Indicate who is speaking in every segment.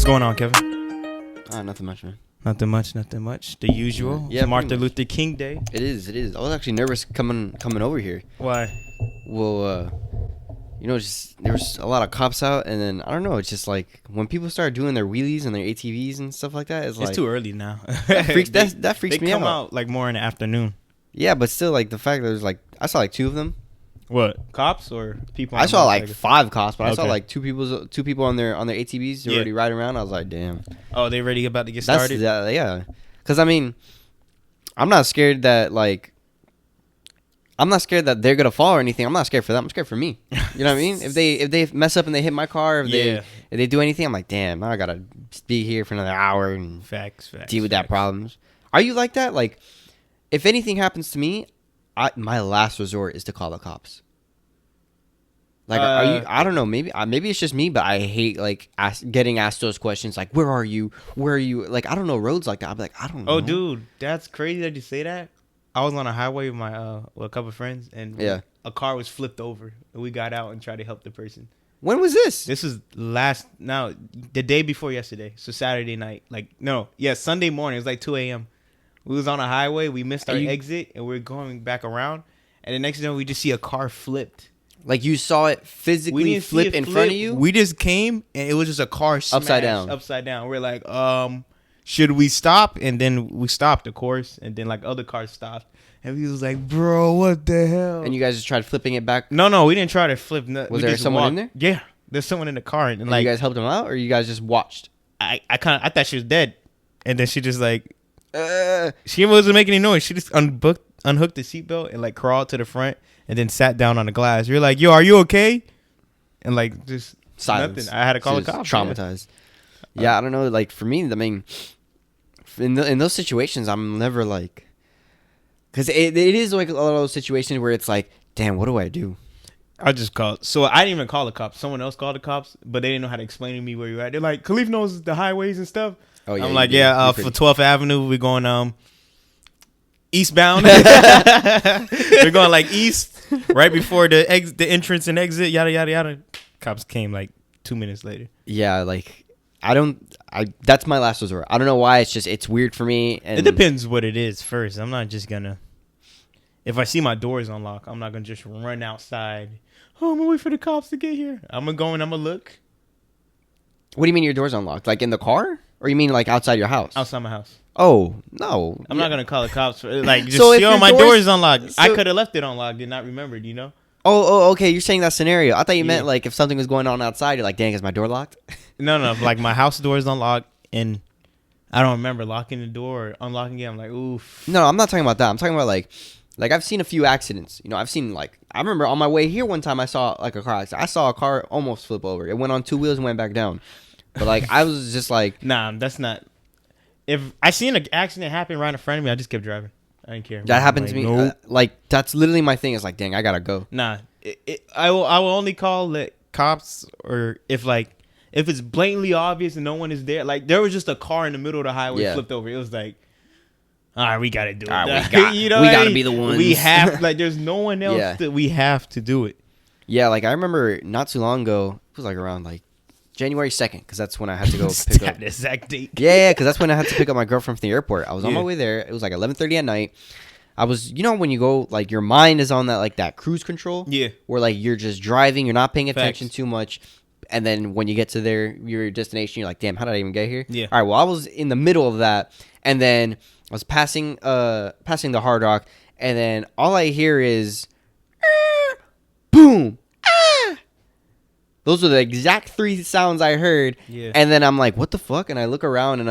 Speaker 1: going on, Kevin?
Speaker 2: Nothing much, man.
Speaker 1: Nothing much. The usual.
Speaker 2: Yeah,
Speaker 1: It's Martin Luther King Day.
Speaker 2: It is. I was actually nervous coming over here.
Speaker 1: Why?
Speaker 2: Well, just there was a lot of cops out, and then I don't know. It's just like when people start doing their wheelies and their ATVs and stuff like that. It's like
Speaker 1: too early now.
Speaker 2: that freaks me out.
Speaker 1: They come out like more in the afternoon.
Speaker 2: Yeah, but still, like the fact that there's like I saw like 2 of them.
Speaker 1: What, cops or people?
Speaker 2: I saw like 5 cops, but I saw
Speaker 1: Okay.
Speaker 2: like two people on their ATVs. They're already riding around. I was like, damn.
Speaker 1: Oh, they already about to get started.
Speaker 2: Yeah. Because I mean, I'm not scared that they're gonna fall or anything. I'm not scared for them. I'm scared for me. You know what I mean? If they mess up and they hit my car, if they do anything, I'm like, damn, I gotta be here for another hour and
Speaker 1: Facts.
Speaker 2: deal with that problems. Are you like that? Like, if anything happens to me, my last resort is to call the cops. Like, are you? I don't know. Maybe it's just me, but I hate like getting asked those questions. Like, where are you? Where are you? Like, I don't know roads like that. I'm like, I don't know.
Speaker 1: Oh, dude, that's crazy that you say that. I was on a highway with my with a couple of friends, and a car was flipped over, and we got out and tried to help the person.
Speaker 2: When was this?
Speaker 1: This was the day before yesterday, so Saturday night. Sunday morning. It was like 2 a.m. We was on a highway. We missed our exit, and we are going back around. And the next thing we just see a car flipped.
Speaker 2: Like, you saw it physically flip in front of you?
Speaker 1: We just came, and it was just a car smashed upside down. We're like, should we stop? And then we stopped, of course. And then, like, other cars stopped. And we was like, bro, what the hell?
Speaker 2: And you guys just tried flipping it back?
Speaker 1: No, we didn't try to flip.
Speaker 2: Was there someone in there?
Speaker 1: Yeah, there's someone in the car. And
Speaker 2: like, you guys helped them out, or you guys just watched?
Speaker 1: I thought she was dead. And then she just, like... she wasn't making any noise. She just unhooked the seatbelt and like crawled to the front and then sat down on the glass. You're like, yo, are you okay? And like just
Speaker 2: silence.
Speaker 1: Nothing. I had to call the cops.
Speaker 2: Traumatized. Yeah, I don't know. Like for me, I mean, in those situations, I'm never like, because it is like a lot of those situations where it's like, damn, what do I do?
Speaker 1: I just called. So I didn't even call the cops. Someone else called the cops, but they didn't know how to explain to me where you're at. They're like, Khalif knows the highways and stuff. Oh, yeah, I'm like, for 12th Avenue, we're going eastbound. We're going like east, right before the entrance and exit, yada yada yada. Cops came like 2 minutes later.
Speaker 2: Yeah, like that's my last resort. I don't know why. It's weird for me. And
Speaker 1: it depends what it is first. I'm not just gonna. If I see my doors unlocked, I'm not gonna just run outside. Oh, I'm gonna wait for the cops to get here. I'm gonna go and I'm gonna look.
Speaker 2: What do you mean your door's unlocked? Like in the car? Or you mean like outside your house?
Speaker 1: Outside my house.
Speaker 2: Oh, no.
Speaker 1: I'm not going to call the cops for like just so my door is unlocked. I could have left it unlocked and not remembered, you know?
Speaker 2: Oh, okay. You're saying that scenario. I thought you meant like if something was going on outside, you're like, dang, is my door locked?
Speaker 1: No. Like my house door is unlocked and I don't remember locking the door or unlocking it. I'm like, oof.
Speaker 2: No, I'm not talking about that. I'm talking about like I've seen a few accidents. You know, I've seen like, I remember on my way here one time I saw like a car accident. I saw a car almost flip over. It went on 2 wheels and went back down. But like I was just like,
Speaker 1: nah, that's not. If I seen an accident happen right in front of me, I just kept driving. I didn't care.
Speaker 2: That happened to me.
Speaker 1: Nope.
Speaker 2: Like that's literally my thing. Is like, dang, I gotta go.
Speaker 1: Nah, I will only call the cops or if it's blatantly obvious and no one is there. Like there was just a car in the middle of the highway flipped over. It was like, all right, we gotta do it.
Speaker 2: All right, we gotta be the ones.
Speaker 1: We have there's no one else that we have to do it.
Speaker 2: Yeah, like I remember not too long ago. It was like around like January 2nd, because that's when I had to go pick up.
Speaker 1: Exact date.
Speaker 2: Yeah, because that's when I had to pick up my girlfriend from the airport. I was on my way there. It was like 11:30 at night. I was, when you go, like your mind is on that like that cruise control.
Speaker 1: Yeah.
Speaker 2: Where like you're just driving, you're not paying attention too much, and then when you get to your destination, you're like, damn, how did I even get here?
Speaker 1: Yeah.
Speaker 2: All right. Well, I was in the middle of that, and then I was passing the Hard Rock, and then all I hear is, boom. Those are the exact 3 sounds I heard. Yeah. And then I'm like, what the fuck? And I look around and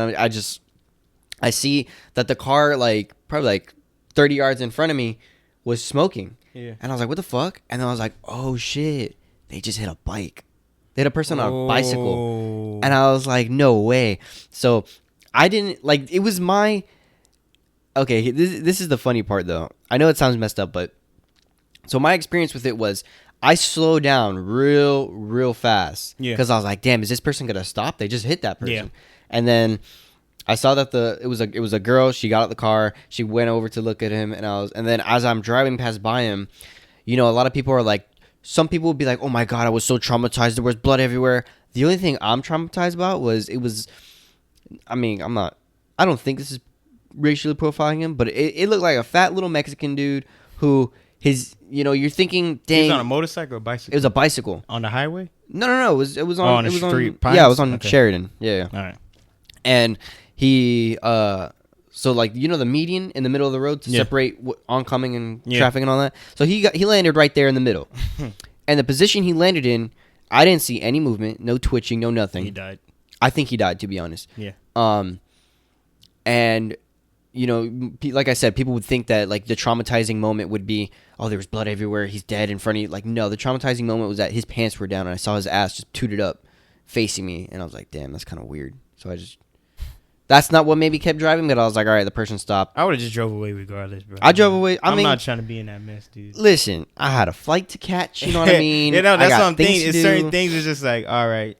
Speaker 2: I see that the car, like, probably like 30 yards in front of me was smoking. Yeah. And I was like, what the fuck? And then I was like, oh shit. They just hit a bike. They hit a person on a bicycle. And I was like, no way. So I didn't, like, it was my, okay, this is the funny part though. I know it sounds messed up, but, so my experience with it was, I slowed down real fast because I was like, damn, is this person going to stop? They just hit that person. Yeah. And then I saw that it was a girl. She got out the car. She went over to look at him. And then as I'm driving past by him, a lot of people are like, some people would be like, oh my God, I was so traumatized. There was blood everywhere. The only thing I'm traumatized about was I mean, I don't think this is racially profiling him, but it looked like a fat little Mexican dude who you're thinking, dang.
Speaker 1: He was on a motorcycle or bicycle?
Speaker 2: It was a bicycle.
Speaker 1: On the highway?
Speaker 2: No. It was on
Speaker 1: the street.
Speaker 2: Yeah, it was on Sheridan. Yeah.
Speaker 1: All right.
Speaker 2: And he, so like, the median in the middle of the road to separate oncoming and traffic and all that. So he landed right there in the middle. And the position he landed in, I didn't see any movement, no twitching, no nothing.
Speaker 1: He died.
Speaker 2: I think he died, to be honest.
Speaker 1: Yeah.
Speaker 2: And like I said, people would think that like the traumatizing moment would be, oh, there was blood everywhere, he's dead in front of you. Like, no, the traumatizing moment was that his pants were down and I saw his ass just tooted up facing me, and I was like, damn, that's kind of weird. So that's not what maybe kept driving, but I was like, all right, the person stopped.
Speaker 1: I would have just drove away regardless, bro.
Speaker 2: I drove away.
Speaker 1: I'm not trying to be in that mess, dude.
Speaker 2: Listen, I had a flight to catch, you know what I mean?
Speaker 1: That's what I'm thinking. It's certain things is just like, all right.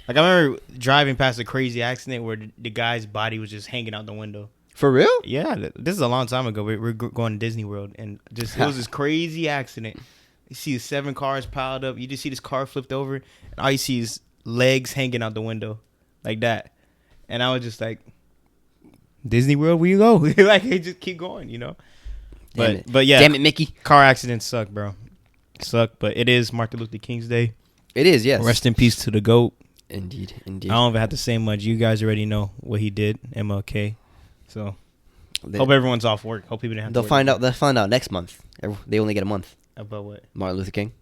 Speaker 1: Like, I remember driving past a crazy accident where the guy's body was just hanging out the window.
Speaker 2: For real?
Speaker 1: Yeah, this is a long time ago. We're going to Disney World, and it was this crazy accident. You see 7 cars piled up. You just see this car flipped over, and all you see is legs hanging out the window like that. And I was just like, Disney World, where you go? Like, hey, just keep going, But yeah.
Speaker 2: Damn it, Mickey.
Speaker 1: Car accidents suck, bro. Suck, but it is Martin Luther King's Day.
Speaker 2: It is, yes.
Speaker 1: Rest in peace to the GOAT.
Speaker 2: Indeed.
Speaker 1: I don't even have to say much. You guys already know what he did, MLK. So, hope everyone's off work. Hope people didn't have to work.
Speaker 2: They'll find out next month. They only get a month.
Speaker 1: About what?
Speaker 2: Martin Luther King.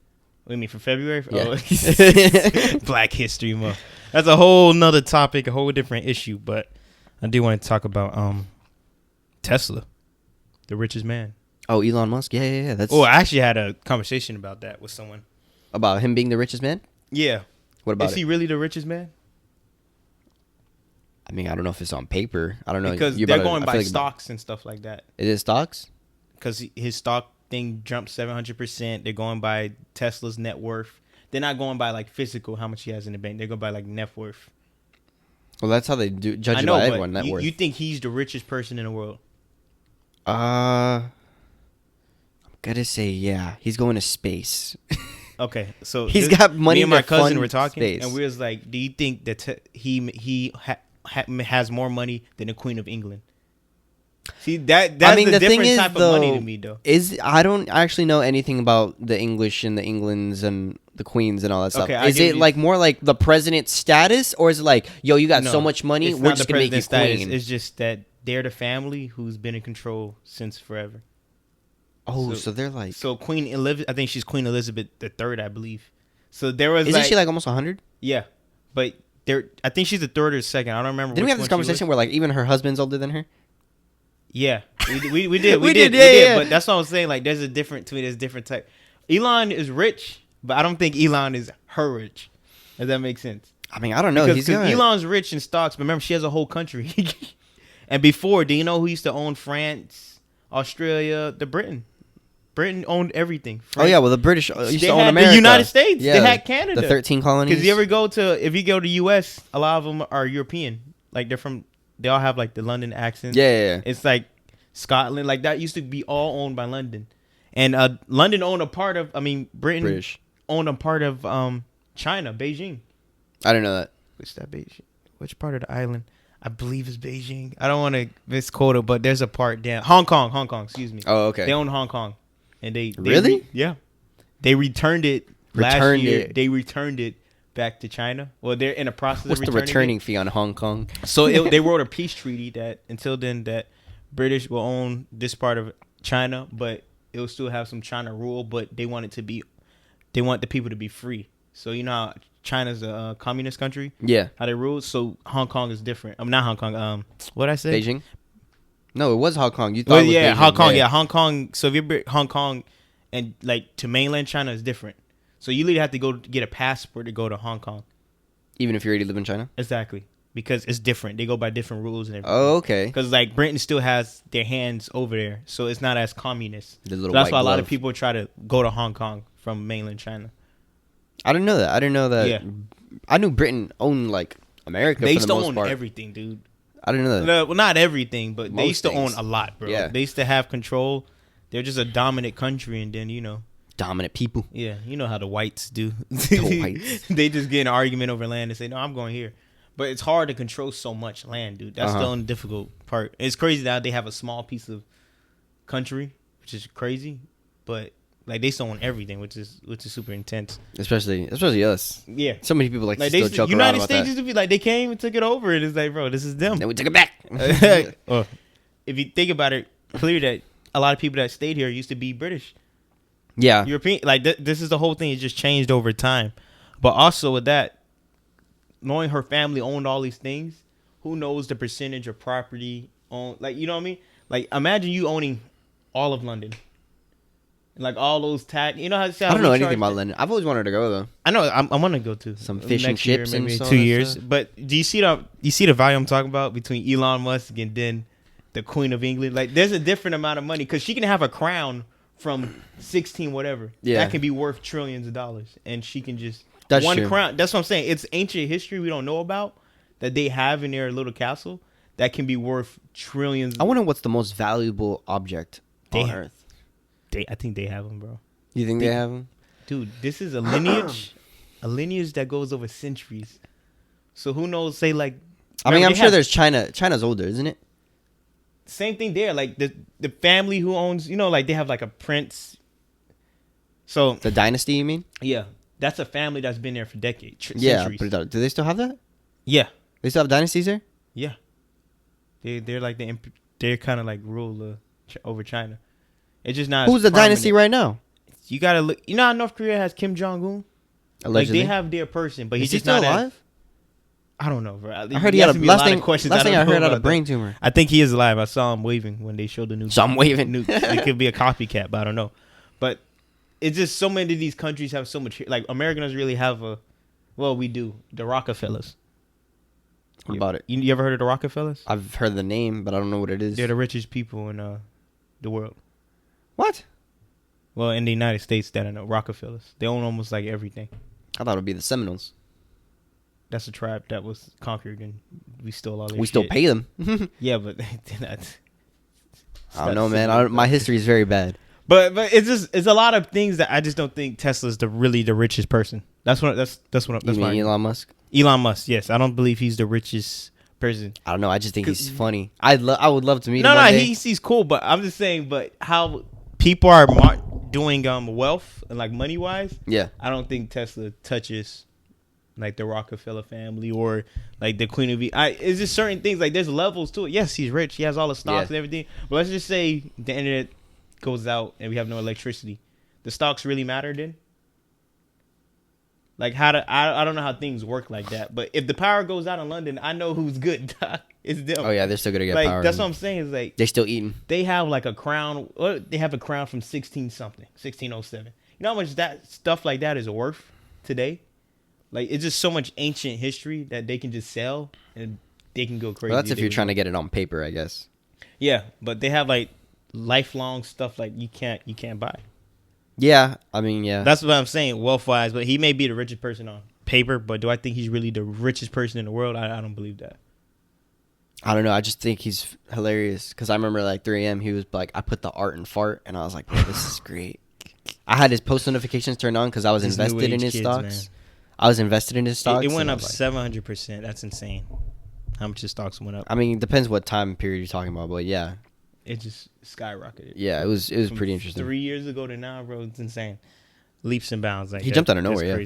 Speaker 1: What do you mean, for February?
Speaker 2: Yeah.
Speaker 1: Oh. Black History Month. That's a whole nother topic, a whole different issue. But I do want to talk about Tesla, the richest man.
Speaker 2: Oh, Elon Musk? Yeah.
Speaker 1: I actually had a conversation about that with someone.
Speaker 2: About him being the richest man?
Speaker 1: Yeah.
Speaker 2: What about
Speaker 1: Is he really the richest man?
Speaker 2: I mean, I don't know if it's on paper. I don't know.
Speaker 1: Because they're going by stocks and stuff like that.
Speaker 2: It is stocks?
Speaker 1: Because his stock thing jumped 700%. They're going by Tesla's net worth. They're not going by like physical, how much he has in the bank. They go by like net worth.
Speaker 2: Well, that's how they judge it by everyone, net worth.
Speaker 1: You think he's the richest person in the world?
Speaker 2: I'm gonna say yeah. He's going to space.
Speaker 1: Okay, so
Speaker 2: he's got money.
Speaker 1: Me and my cousin were talking,
Speaker 2: space.
Speaker 1: and we was like, "Do you think that he has more money than the Queen of England?" See, that's the different type of money to me, though.
Speaker 2: I don't actually know anything about the English and the Englands and the Queens and all that stuff. Is it like more like the president's status, or is it like, yo, you got so much money, we're just gonna make you queen?
Speaker 1: It's just that they're the family who's been in control since forever.
Speaker 2: Oh, so they're like...
Speaker 1: So Queen Elizabeth, I think she's Queen Elizabeth III, I believe. So there was
Speaker 2: Isn't she like almost 100?
Speaker 1: Yeah. But I think she's the third or second. I don't remember.
Speaker 2: Didn't we have this conversation where like even her husband's older than her?
Speaker 1: Yeah. We did. We did. But that's what I was saying. Like, there's a different type. Elon is rich, but I don't think Elon is her rich. Does that make sense?
Speaker 2: I mean, I don't know.
Speaker 1: Because Elon's rich in stocks, but remember, she has a whole country. And before, do you know who used to own France, Australia, Britain? Britain owned everything.
Speaker 2: Oh yeah, well the British used to own America.
Speaker 1: The United States. Yeah, they had Canada.
Speaker 2: The 13 colonies.
Speaker 1: Because if you go to U.S., a lot of them are European. Like they all have like the London accent.
Speaker 2: Yeah.
Speaker 1: It's like Scotland. Like that used to be all owned by London, and London owned a part of. I mean, British owned a part of China, Beijing.
Speaker 2: I didn't know that.
Speaker 1: Which part of the island? I believe it's Beijing. I don't want to misquote it, but there's a part down Hong Kong. Excuse me.
Speaker 2: Oh, okay.
Speaker 1: They own Hong Kong. And they
Speaker 2: really?
Speaker 1: Yeah. They returned it last year. They returned it back to China. Well, they're in the process of returning it.
Speaker 2: What's the returning fee on Hong Kong?
Speaker 1: So they wrote a peace treaty that until then that British will own this part of China, but it will still have some China rule, but they want the people to be free. So you know how China's a communist country?
Speaker 2: Yeah.
Speaker 1: How they rule? So Hong Kong is different. Not Hong Kong. What did I say?
Speaker 2: Beijing? No, it was Hong Kong. You thought it was Beijing.
Speaker 1: Hong Kong. Yeah, Hong Kong. So if you're Hong Kong and like to mainland China is different. So you literally have to go get a passport to go to Hong Kong.
Speaker 2: Even if you already live in China?
Speaker 1: Exactly. Because it's different. They go by different rules and everything.
Speaker 2: Oh, okay.
Speaker 1: Because like Britain still has their hands over there. So it's not as communist.
Speaker 2: So
Speaker 1: that's why a lot of people try to go to Hong Kong from mainland China.
Speaker 2: I didn't know that.
Speaker 1: Yeah.
Speaker 2: I knew Britain owned like America for the most part. They used to own
Speaker 1: everything, dude.
Speaker 2: I didn't know that.
Speaker 1: Well, not everything, but they used to own a lot, bro.
Speaker 2: Yeah.
Speaker 1: They used to have control. They're just a dominant country, and then,
Speaker 2: dominant people.
Speaker 1: Yeah, you know how the whites do.
Speaker 2: The whites.
Speaker 1: They just get in an argument over land and say, no, I'm going here. But it's hard to control so much land, dude. That's the only difficult part. It's crazy that they have a small piece of country, which is crazy. But like they still own everything, which is super intense.
Speaker 2: Especially us.
Speaker 1: Yeah.
Speaker 2: So many people like to still joke around
Speaker 1: United
Speaker 2: about
Speaker 1: States
Speaker 2: that.
Speaker 1: used to be like, they came and took it over, and it's like, bro, this is them.
Speaker 2: Then we took it back.
Speaker 1: If you think about it, clear that a lot of people that stayed here used to be British.
Speaker 2: Yeah.
Speaker 1: European. Like, this is the whole thing. It just changed over time. But also with that, knowing her family owned all these things, who knows the percentage of property on, like, you know what I mean? Like, imagine you owning all of London. Like, all those tax, you know how
Speaker 2: I don't know anything about London. I've always wanted to go though.
Speaker 1: I know. I want to go to
Speaker 2: some fish and chips
Speaker 1: year, maybe
Speaker 2: and
Speaker 1: 2 years. But do you see the value I'm talking about between Elon Musk and then the Queen of England? Like, there's a different amount of money because she can have a crown from 16 whatever. Yeah, that can be worth trillions of dollars, and she can just one crown. That's what I'm saying. It's ancient history we don't know about that they have in their little castle that can be worth trillions.
Speaker 2: I wonder what's the most valuable object on Earth.
Speaker 1: I think they have them, bro.
Speaker 2: You think they have them?
Speaker 1: Dude, this is a lineage that goes over centuries. So who knows? Say like,
Speaker 2: I mean, I'm sure there's China. China's older, isn't it?
Speaker 1: Same thing there. Like the family who owns, you know, like they have like a prince. So
Speaker 2: the dynasty, you mean?
Speaker 1: Yeah, that's a family that's been there for decades.
Speaker 2: Centuries. But do they still have that?
Speaker 1: Yeah,
Speaker 2: they still have dynasties there.
Speaker 1: Yeah, they're like they're kind of like rule over China. It's just not.
Speaker 2: Who's the dynasty right now?
Speaker 1: You gotta look. You know how North Korea has Kim Jong-un?
Speaker 2: Allegedly.
Speaker 1: Like they have their person, but he's just
Speaker 2: still
Speaker 1: not
Speaker 2: alive.
Speaker 1: I don't know, bro.
Speaker 2: I heard he had a last thing I heard had a brain tumor.
Speaker 1: I think he is alive. I saw him waving when they showed the news.
Speaker 2: So I'm waving.
Speaker 1: It could be a copycat, but I don't know. But it's just so many of these countries have so much. Like America doesn't really have a. Well, we do. The Rockefellers.
Speaker 2: What about it?
Speaker 1: You ever heard of the Rockefellers?
Speaker 2: I've heard the name, but I don't know what it is.
Speaker 1: They're the richest people in the world.
Speaker 2: What?
Speaker 1: Well, in the United States, that I know, Rockefellers. They own almost like everything.
Speaker 2: I thought it would be the Seminoles.
Speaker 1: That's a tribe that was conquered, and we stole all their
Speaker 2: We still pay them.
Speaker 1: Yeah, but they're not.
Speaker 2: I don't know, man. My history is very bad.
Speaker 1: But it's a lot of things that I just don't think Tesla's really the richest person. That's what
Speaker 2: you mean Elon Musk?
Speaker 1: Elon Musk, yes. I don't believe he's the richest person.
Speaker 2: I don't know. I just think he's funny. I would love to meet him. No,
Speaker 1: he's cool. But I'm just saying. But how people are doing wealth and like money wise,
Speaker 2: yeah,
Speaker 1: I don't think Tesla touches like the Rockefeller family or like the Queen of it's just certain things. Like there's levels to it. Yes, he's rich. He has all the stocks and everything. But let's just say the internet goes out and we have no electricity. The stocks really matter then? Like I don't know how things work like that. But if the power goes out in London, I know who's good. It's them.
Speaker 2: Oh yeah, they're still gonna get
Speaker 1: like,
Speaker 2: power.
Speaker 1: That's what I'm saying. Is like
Speaker 2: they still eating.
Speaker 1: They have like a crown. They have a crown from 1607. You know how much that stuff like that is worth today? Like it's just so much ancient history that they can just sell and they can go crazy.
Speaker 2: Well, that's if you're trying to get it on paper, I guess.
Speaker 1: Yeah, but they have like lifelong stuff like you can't buy.
Speaker 2: Yeah, I mean, yeah.
Speaker 1: That's what I'm saying, wealth-wise. But he may be the richest person on paper, but do I think he's really the richest person in the world? I don't believe that.
Speaker 2: I don't know. I just think he's hilarious because I remember like 3 a.m. He was like, I put the art and fart, and I was like, bro, this is great. I had his post notifications turned on because I was invested in his stocks. Man. I was invested in his stocks.
Speaker 1: It went up 700%. That's insane. How much his stocks went up?
Speaker 2: I mean, it depends what time period you're talking about, but yeah.
Speaker 1: It just skyrocketed.
Speaker 2: Yeah, it was pretty interesting.
Speaker 1: 3 years ago to now, bro, it's insane. Leaps and bounds. Like
Speaker 2: he jumped out of nowhere.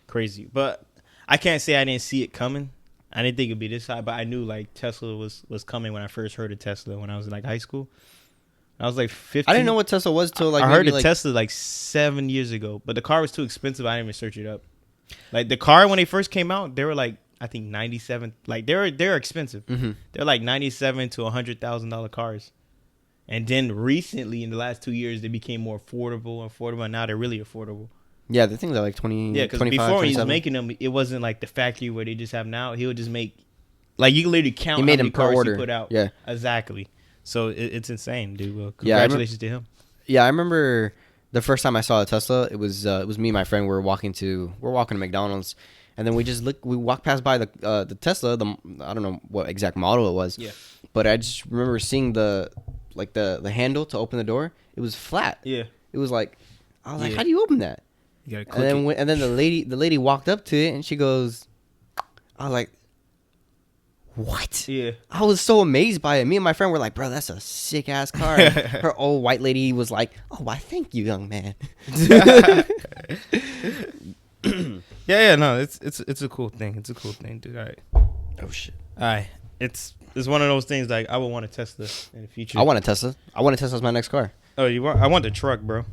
Speaker 1: Crazy. But I can't say I didn't see it coming. I didn't think it'd be this high, but I knew like Tesla was coming when I first heard of Tesla when I was in like high school. I was like 15.
Speaker 2: I didn't know what Tesla was till like
Speaker 1: I heard of Tesla like 7 years ago, but the car was too expensive. I didn't even search it up. Like the car when they first came out, they were like I think 97. Like they're expensive. Mm-hmm. They're like $97,000 to $100,000 cars. And then recently, in the last 2 years, they became more affordable, and now they're really affordable.
Speaker 2: Yeah, the things are like 20.
Speaker 1: Yeah, because before he was making them, it wasn't like the factory where they just have now. He would just make, like you can literally count how many cars he put out.
Speaker 2: Yeah,
Speaker 1: exactly. So it's insane, dude. Well, congratulations to him.
Speaker 2: Yeah, I remember the first time I saw a Tesla. It was me and my friend. We're walking to McDonald's, and then we walked past by the Tesla. I don't know what exact model it was.
Speaker 1: Yeah,
Speaker 2: but I just remember seeing the handle to open the door. It was flat.
Speaker 1: Yeah,
Speaker 2: it was like I was like, how do you open that?
Speaker 1: You gotta click it.
Speaker 2: And then the lady walked up to it and she goes, I was like, what?
Speaker 1: Yeah.
Speaker 2: I was so amazed by it. Me and my friend were like, bro, that's a sick ass car. Her old white lady was like, oh, why thank you, young man.
Speaker 1: No, it's a cool thing. It's a cool thing, dude. All right.
Speaker 2: Oh shit.
Speaker 1: All right. It's one of those things like I would want a Tesla in the future.
Speaker 2: I want a Tesla. I want a Tesla as my next car.
Speaker 1: Oh, you want? I want the truck, bro.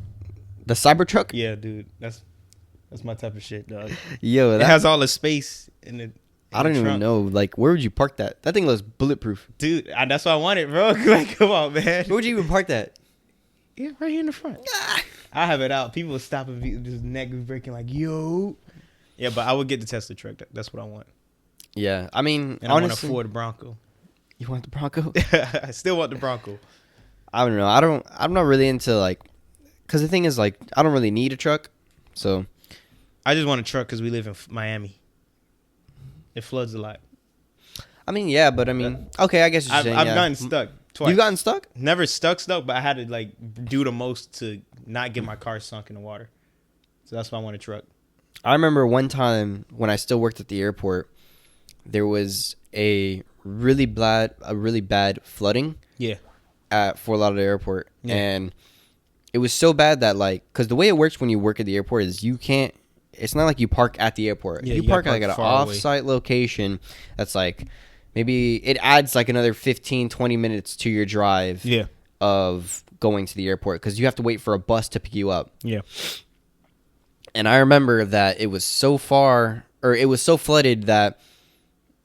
Speaker 2: The Cybertruck?
Speaker 1: Yeah, dude. That's my type of shit, dog.
Speaker 2: Yo,
Speaker 1: it has all the space in the.
Speaker 2: I don't even know. Like, where would you park that? That thing looks bulletproof.
Speaker 1: Dude, that's what I wanted, bro. Like, come on, man.
Speaker 2: Where would you even park that?
Speaker 1: Yeah, right here in the front. I have it out. People stop and just neck breaking like, yo. Yeah, but I would get the Tesla truck. That's what I want.
Speaker 2: Yeah, I mean,
Speaker 1: and honestly, I want to Ford Bronco.
Speaker 2: You want the Bronco?
Speaker 1: I still want the Bronco.
Speaker 2: I don't know. I'm not really into like, because the thing is like, I don't really need a truck, so.
Speaker 1: I just want a truck because we live in Miami. It floods a lot.
Speaker 2: I mean, yeah, but I mean, okay, I guess you're saying,
Speaker 1: I've gotten stuck twice.
Speaker 2: You've gotten stuck?
Speaker 1: Never stuck, but I had to like do the most to not get my car sunk in the water. So that's why I want a truck.
Speaker 2: I remember one time when I still worked at the airport, there was a really bad flooding.
Speaker 1: Yeah.
Speaker 2: At Fort Lauderdale Airport, and it was so bad that like, because the way it works when you work at the airport is you can't. It's not like you park at the airport.
Speaker 1: Yeah,
Speaker 2: you park like at an off-site location that's like maybe it adds like another 15, 20 minutes to your drive of going to the airport because you have to wait for a bus to pick you up.
Speaker 1: Yeah.
Speaker 2: And I remember that it was so flooded that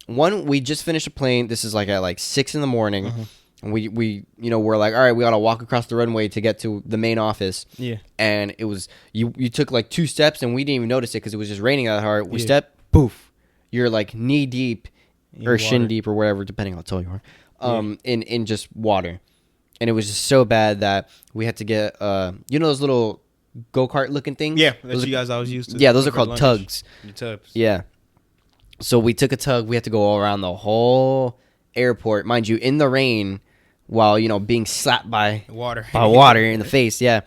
Speaker 2: we just finished a plane. This is like at like 6 a.m. And we we're like, all right, we got to walk across the runway to get to the main office.
Speaker 1: Yeah.
Speaker 2: And it was, you took like 2 steps and we didn't even notice it because it was just raining that hard. We step, poof. You're like knee deep or shin deep or whatever, depending on how tall you are, in just water. And it was just so bad that we had to get, those little go-kart looking things?
Speaker 1: Yeah, that's you guys always used to.
Speaker 2: Yeah, those are called tugs.
Speaker 1: The tugs.
Speaker 2: Yeah. So we took a tug. We had to go all around the whole airport, mind you, in the rain, while being slapped by water in the face. Yeah,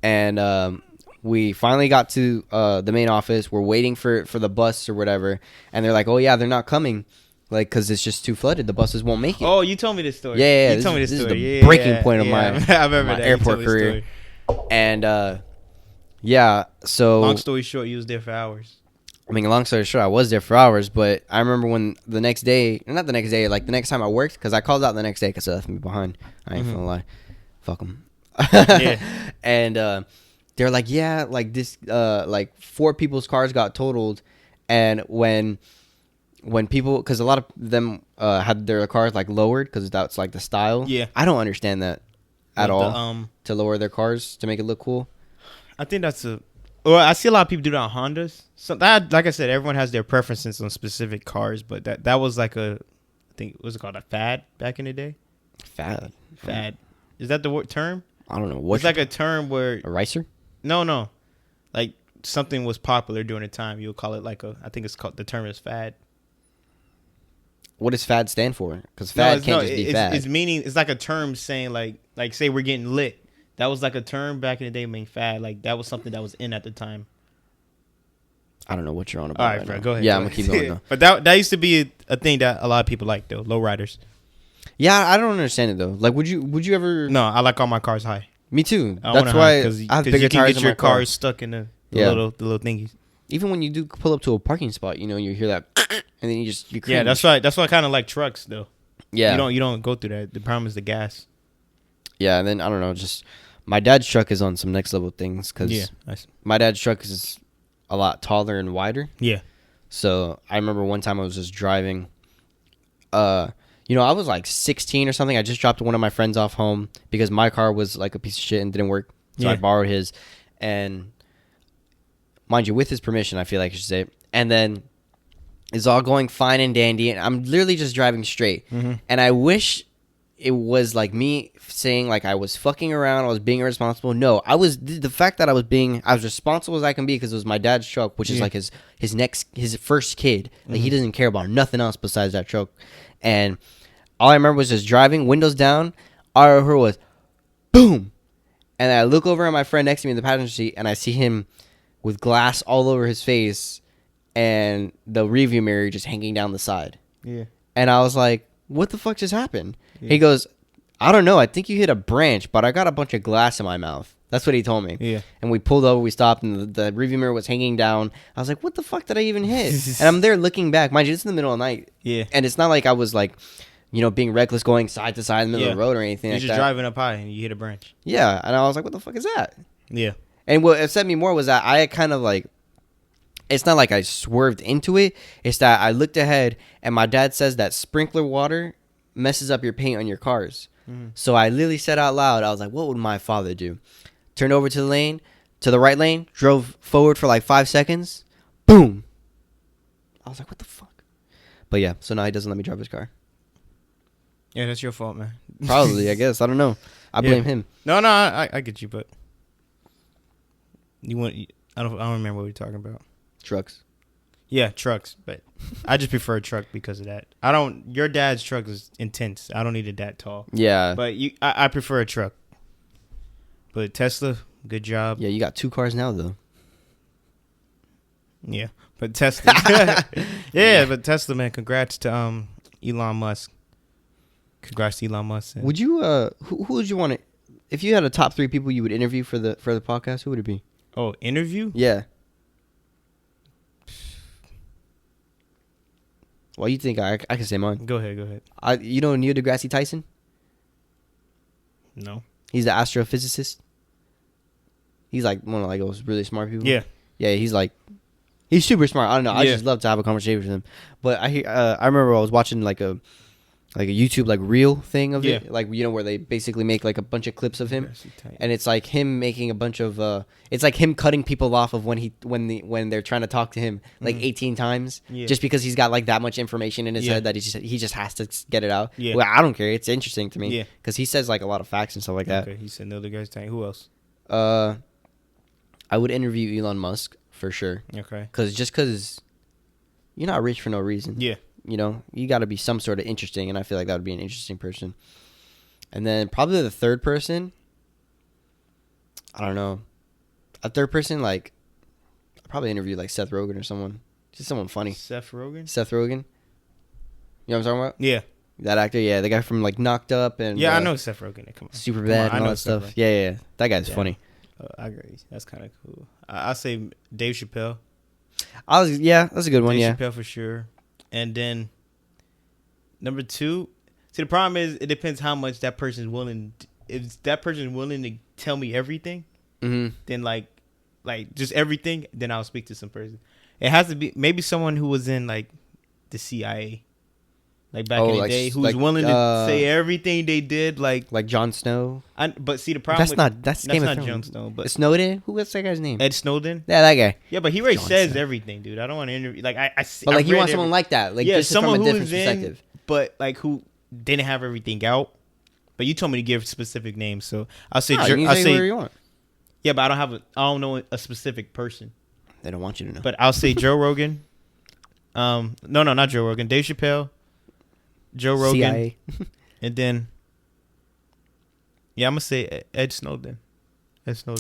Speaker 2: and we finally got to the main office. We're waiting for the bus or whatever, and they're like, "Oh yeah, they're not coming, like because it's just too flooded. The buses won't make it."
Speaker 1: Oh, you told me this story.
Speaker 2: Yeah,
Speaker 1: you told me this story.
Speaker 2: This is the breaking point of my
Speaker 1: I remember that.
Speaker 2: airport career. And yeah, so
Speaker 1: long story short, you was there for hours.
Speaker 2: I mean, long story short, I was there for hours, but I remember when like the next time I worked, because I called out the next day because they left me behind. I ain't gonna lie. Fuck them. Yeah. And they're like, yeah, like this, like 4 people's cars got totaled. And when people, because a lot of them had their cars like lowered because that's like the style.
Speaker 1: Yeah.
Speaker 2: I don't understand that at all. To lower their cars to make it look cool.
Speaker 1: I think that's well, I see a lot of people do that on Hondas. So that, like I said, everyone has their preferences on specific cars, but that was like I think, what's it called, a fad back in the day?
Speaker 2: Fad.
Speaker 1: Is that the term?
Speaker 2: I don't know.
Speaker 1: It's like a term where
Speaker 2: a racer?
Speaker 1: No. Like something was popular during the time. You'll call it like I think it's called, the term is fad.
Speaker 2: What does fad stand for? Because fad can't just be fad.
Speaker 1: It's meaning, it's like a term saying like say we're getting lit. That was like a term back in the day, meaning fad. Like that was something that was in at the time.
Speaker 2: I don't know what you're on about.
Speaker 1: All right, bro, go ahead.
Speaker 2: Yeah, I'm gonna keep going though.
Speaker 1: But that used to be a thing that a lot of people like though, lowriders.
Speaker 2: Yeah, I don't understand it though. Like, would you ever?
Speaker 1: No, I like all my cars high.
Speaker 2: Me too. That's why I have bigger tires in my car.
Speaker 1: Cars stuck in the little thingies.
Speaker 2: Even when you do pull up to a parking spot, you hear that, and then you cringe.
Speaker 1: Yeah, that's right. That's why I kind of like trucks though.
Speaker 2: Yeah,
Speaker 1: you don't go through that. The problem is the gas.
Speaker 2: Yeah, and then I don't know. Just my dad's truck is on some next level things because my dad's truck is a lot taller and wider.
Speaker 1: Yeah.
Speaker 2: So I remember one time I was just driving. I was like 16 or something. I just dropped one of my friends off home because my car was like a piece of shit and didn't work. So I borrowed his, and mind you, with his permission, I feel like I should say. And then it's all going fine and dandy, and I'm literally just driving straight. Mm-hmm. And I wish it was like me saying like I was fucking around, I was being irresponsible. No, the fact that I was as responsible as I can be because it was my dad's truck, which is like his first kid. Like he doesn't care about nothing else besides that truck. And all I remember was just driving, windows down. All I heard was boom. And I look over at my friend next to me in the passenger seat, and I see him with glass all over his face and the rearview mirror just hanging down the side.
Speaker 1: Yeah.
Speaker 2: And I was like, what the fuck just happened?
Speaker 1: Yeah.
Speaker 2: He goes, I don't know. I think you hit a branch, but I got a bunch of glass in my mouth. That's what he told me.
Speaker 1: Yeah.
Speaker 2: And we pulled over, we stopped, and the rearview mirror was hanging down. I was like, what the fuck did I even hit? And I'm there looking back. Mind you, it's in the middle of the night.
Speaker 1: Yeah.
Speaker 2: And it's not like I was like, being reckless going side to side in the middle of the road or anything
Speaker 1: You're
Speaker 2: like that.
Speaker 1: just driving up high and you hit a branch.
Speaker 2: Yeah. And I was like, what the fuck is that?
Speaker 1: Yeah.
Speaker 2: And what upset me more was that I kind of like, it's not like I swerved into it. It's that I looked ahead, and my dad says that sprinkler water messes up your paint on your cars. Mm-hmm. So I literally said out loud, I was like, what would my father do? Turned over to the right lane, drove forward for like 5 seconds. Boom. I was like, what the fuck? But yeah, so now he doesn't let me drive his car.
Speaker 1: Yeah, that's your fault, man.
Speaker 2: Probably, I guess. I don't know. I blame him.
Speaker 1: No, I get you, but I don't remember what we're talking about.
Speaker 2: Trucks.
Speaker 1: Yeah, trucks, but I just prefer a truck because of that. Your dad's truck is intense. I don't need it that tall.
Speaker 2: Yeah.
Speaker 1: But I prefer a truck. But Tesla, good job.
Speaker 2: Yeah, you got 2 cars now, though.
Speaker 1: Yeah, but Tesla. But Tesla, man, congrats to Elon Musk. Congrats to Elon Musk.
Speaker 2: Would you who would you want to, if you had a top 3 people you would interview for the podcast, who would it be?
Speaker 1: Oh, interview?
Speaker 2: Yeah. Well, you think I can say mine?
Speaker 1: Go ahead.
Speaker 2: You know Neil deGrasse Tyson?
Speaker 1: No.
Speaker 2: He's the astrophysicist. He's like one of like those really smart people.
Speaker 1: Yeah.
Speaker 2: Yeah, he's super smart. I don't know. I just love to have a conversation with him. But I remember I was watching like a YouTube like reel thing of it, like where they basically make like a bunch of clips of him, and it's like him making a bunch of it's like him cutting people off of when they're trying to talk to him like 18 times, just because he's got like that much information in his head that he just has to get it out. Yeah. Well, I don't care. It's interesting to me because he says like a lot of facts and stuff like that.
Speaker 1: Okay, he said another guy's tank. Who else?
Speaker 2: I would interview Elon Musk for sure.
Speaker 1: Okay.
Speaker 2: Because you're not rich for no reason.
Speaker 1: Yeah.
Speaker 2: You got to be some sort of interesting, and I feel like that would be an interesting person. And then probably the third person, I don't know. A third person, like, I'd probably interview like Seth Rogen or someone. Just someone funny.
Speaker 1: Seth Rogen?
Speaker 2: Seth Rogen. You know what I'm talking about?
Speaker 1: Yeah.
Speaker 2: That actor, yeah. The guy from like Knocked Up and...
Speaker 1: Yeah, I know Seth Rogen. Come on.
Speaker 2: Superbad and all that stuff. Rogen. Yeah. That guy's funny.
Speaker 1: I agree. That's kind of cool. I'll say Dave Chappelle.
Speaker 2: That's a good one,
Speaker 1: Dave Chappelle for sure. And then number 2, see the problem is it depends how much that person's willing. If that person's willing to tell me everything, then like just everything, then I'll speak to some person. It has to be maybe someone who was in like the CIA, like back in the day, who's like, willing to say everything they did, like
Speaker 2: Jon Snow.
Speaker 1: But see the problem
Speaker 2: that's not Jon Snow, but Snowden. What's that guy's name?
Speaker 1: Ed Snowden.
Speaker 2: Yeah, that guy.
Speaker 1: Yeah, but he already says everything, dude. I don't want to interview. Like I
Speaker 2: but like you want someone like that, like just
Speaker 1: someone
Speaker 2: from a
Speaker 1: who
Speaker 2: different perspective,
Speaker 1: but like who didn't have everything out. But you told me to give specific names, so I'll say.
Speaker 2: I'll say whatever you want.
Speaker 1: Yeah, but I don't know a specific person.
Speaker 2: They don't want you to know.
Speaker 1: But I'll say Joe Rogan. No, not Joe Rogan. Dave Chappelle. Joe Rogan.
Speaker 2: CIA.
Speaker 1: And then, I'm going to say Ed Snowden.